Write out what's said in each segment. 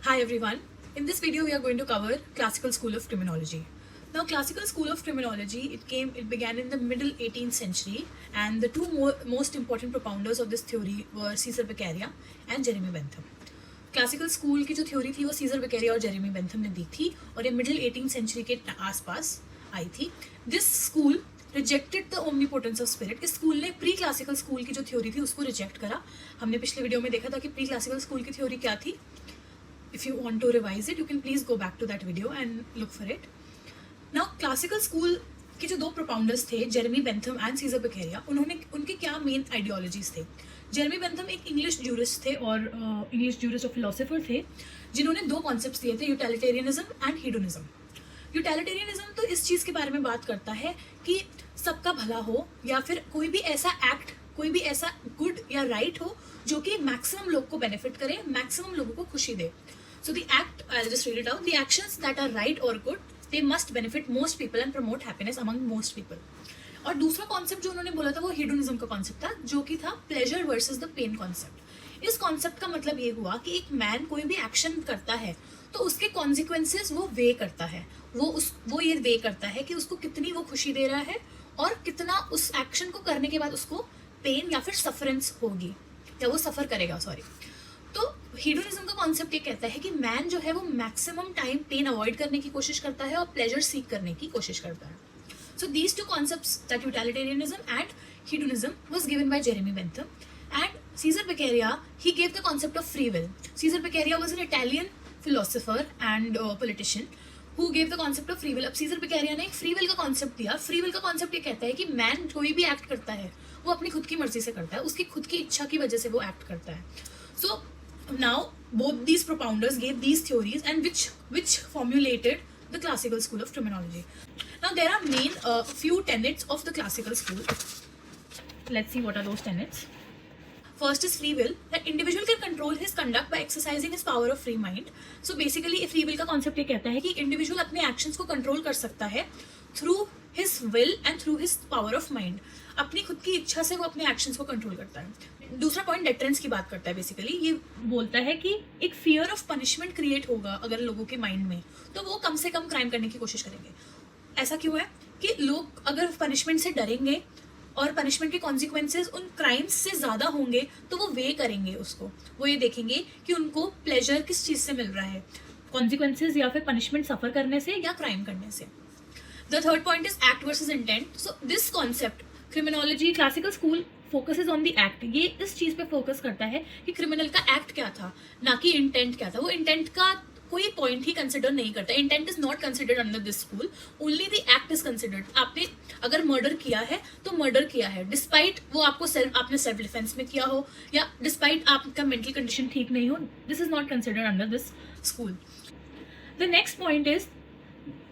Hi everyone. In this video we are going to cover Classical School of Criminology. Now Classical School of Criminology, it began in the middle 18th century, and the two most important propounders of this theory were Caesar Beccaria and Jeremy Bentham. Classical school की जो theory थी वो scissor बेकेरिया और Jeremy Bentham ने दी थी और ये middle 18th century के आसपास आई थी. This school rejected the omnipotence of spirit. इस स्कूल ने प्री क्लासिकल स्कूल की जो थ्योरी थी उसको रिजेक्ट करा. हमने पिछले वीडियो में देखा था कि प्री क्लासिकल स्कूल की थ्योरी क्या थी. If you want to revise it, you can please go back to that video and look for it. Now, classical school के जो दो प्रोपाउंडर्स थे, जेरेमी बेंथम एंड सीजर बेकेरिया, उनके क्या मेन आइडियोलॉजीज थे. जेरेमी बेंथम एक इंग्लिश जूरिस्ट थे और इंग्लिश जूरिस्ट और फिलोसोफर थे जिन्होंने दो कॉन्सेप्ट्स दिए थे, यूटिलिटेरियनिज्म एंड हीडोनिज्म. यूटिलिटेरियनिज्म तो इस चीज़ के बारे में बात करता है कि सबका भला हो या फिर कोई भी ऐसा एक्ट, कोई भी ऐसा गुड या राइट हो जो कि मैक्सिमम लोग को बेनिफिट करे, मैक्सिमम लोगों को खुशी दे. So the act, I'll just read it out. The actions that are right or good, they must benefit most people and promote happiness among most people. और दूसरा कॉन्सेप्ट जो उन्होंने बोला था वो हेडोनिज्म का कॉन्सेप्ट था, जो कि था pleasure versus the pain concept. इस कॉन्सेप्ट का मतलब ये हुआ कि एक मैन कोई भी एक्शन करता है तो उसके कॉन्सिक्वेंसेस वो वे करता है. वो ये वे करता है कि उसको कितनी वो खुशी दे रहा है और कितना उस एक्शन को करने के बाद उसको पेन या फिर सफरेंस होगी या वो सफ़र करेगा. तो हीडोनिज्म का कॉन्सेप्ट ये कहता है कि मैन जो है वो मैक्सिमम टाइम पेन अवॉइड करने की कोशिश करता है और प्लेजर सीक करने की कोशिश करता है. So these two concepts, that utilitarianism and hedonism, was given by Jeremy Bentham. And Cesare Beccaria, he gave the concept of free will. Cesare Beccaria was an Italian philosopher and politician who gave the concept of free will. अब Cesare Beccaria ने एक free will का concept दिया. Free will का concept ये कहता है कि मैन कोई भी एक्ट करता है वो अपनी खुद की मर्जी से करता है, उसकी खुद की इच्छा की वजह से वो एक्ट करता है. सो now both these propounders gave these theories and which formulated the classical school of criminology. Now there are main few tenets of the classical school. Let's see what are those tenets. First is free will, that individual can control his conduct by exercising his power of free mind. So basically free will का concept ये कहता है कि individual अपने actions को control कर सकता है through his will and through his power of mind. अपनी खुद की इच्छा से वो अपने एक्शंस को कंट्रोल करता है. दूसरा पॉइंट डेटरेंस की बात करता है. बेसिकली ये बोलता है कि एक फियर ऑफ पनिशमेंट क्रिएट होगा अगर लोगों के माइंड में, तो वो कम से कम क्राइम करने की कोशिश करेंगे. ऐसा क्यों है कि लोग अगर पनिशमेंट से डरेंगे और पनिशमेंट के कॉन्सिक्वेंसेज उन क्राइम्स से ज़्यादा होंगे तो वो वे करेंगे उसको. वो ये देखेंगे कि उनको प्लेजर किस चीज़ से मिल रहा है, कॉन्सिक्वेंसेज या फिर पनिशमेंट सफ़र करने से या क्राइम करने से. The third point is act versus intent. So this concept, criminology classical school focuses on the act. ये इस चीज़ पे फोकस करता है कि क्रिमिनल का एक्ट क्या था, ना कि इंटेंट क्या था. वो इंटेंट का कोई पॉइंट ही कंसिडर नहीं करता. Intent is not considered under this school, only the act is considered. आपने अगर मर्डर किया है तो मर्डर किया है, डिस्पाइट वो आपने सेल्फ डिफेंस में किया हो या डिस्पाइट आपका मेंटल कंडीशन ठीक नहीं हो, this is not considered under this school. The next point is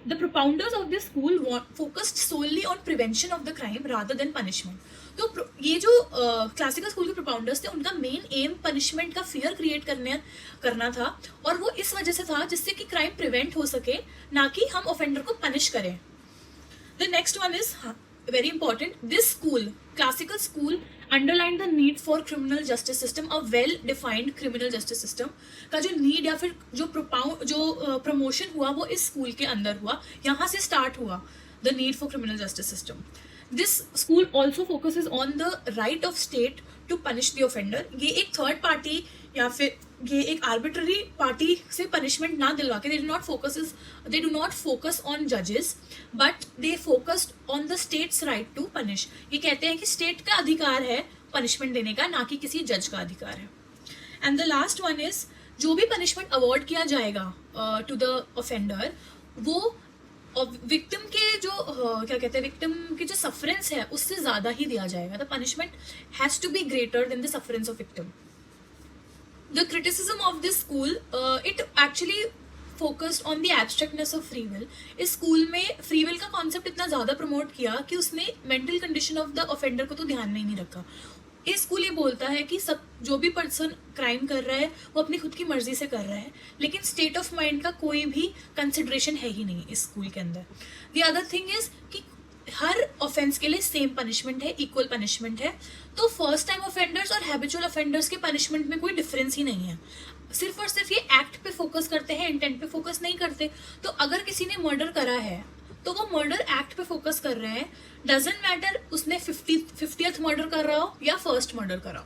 the propounders of this school focused solely on prevention of the crime rather than punishment. तो ये जो क्लासिकल स्कूल के propounders थे उनका main M punishment का fear create करना था और वो इस वजह से था जिससे कि क्राइम प्रिवेंट हो सके, ना कि हम ऑफेंडर को पनिश करें. The next one is very important. This school, classical school, underlined the need for criminal justice system, a well-defined criminal justice system. का जो need या फिर जो promotion हुआ वो इस school के अंदर हुआ, यहाँ से start हुआ the need for criminal justice system. This school also focuses on the right of state to punish the offender. ये एक third party या फिर ये एक आर्बिट्ररी पार्टी से पनिशमेंट ना दिलवा के, they do not focus on judges but they focused on the state's right to punish. ये कहते हैं कि स्टेट का अधिकार है पनिशमेंट देने का, ना कि किसी जज का अधिकार है. And the last one is, जो भी पनिशमेंट अवॉर्ड किया जाएगा टू द ऑफेंडर, वो विक्टिम के जो क्या कहते हैं, विक्टिम की जो सफरेंस है उससे ज़्यादा ही दिया जाएगा. The punishment has to be greater than the sufferance of victim. The criticism of this school, it actually focused on the abstractness of free will. इस स्कूल में फ्री विल का कॉन्सेप्ट इतना ज़्यादा प्रमोट किया कि उसने mental condition of the offender को तो ध्यान में ही नहीं रखा. इस स्कूल ये बोलता है कि सब जो भी पर्सन क्राइम कर रहा है वो अपनी खुद की मर्जी से कर रहा है, लेकिन स्टेट ऑफ माइंड का कोई भी कंसिडरेशन है ही नहीं इस स्कूल के अंदर. द अदर थिंग इज कि हर ऑफेंस के लिए सेम पनिशमेंट है, इक्वल पनिशमेंट है। तो फर्स्ट टाइम ऑफेंडर्स और हैबिचुअल ऑफेंडर्स के पनिशमेंट में कोई डिफरेंस ही नहीं है। सिर्फ और सिर्फ ये एक्ट पे फोकस करते हैं, इंटेंट पे फोकस नहीं करते। तो अगर किसी ने मर्डर करा है तो वो मर्डर एक्ट पे फोकस कर रहे हैं, डजेंट मैटर उसने 50th मर्डर कर रहा हो या फर्स्ट मर्डर करा हो।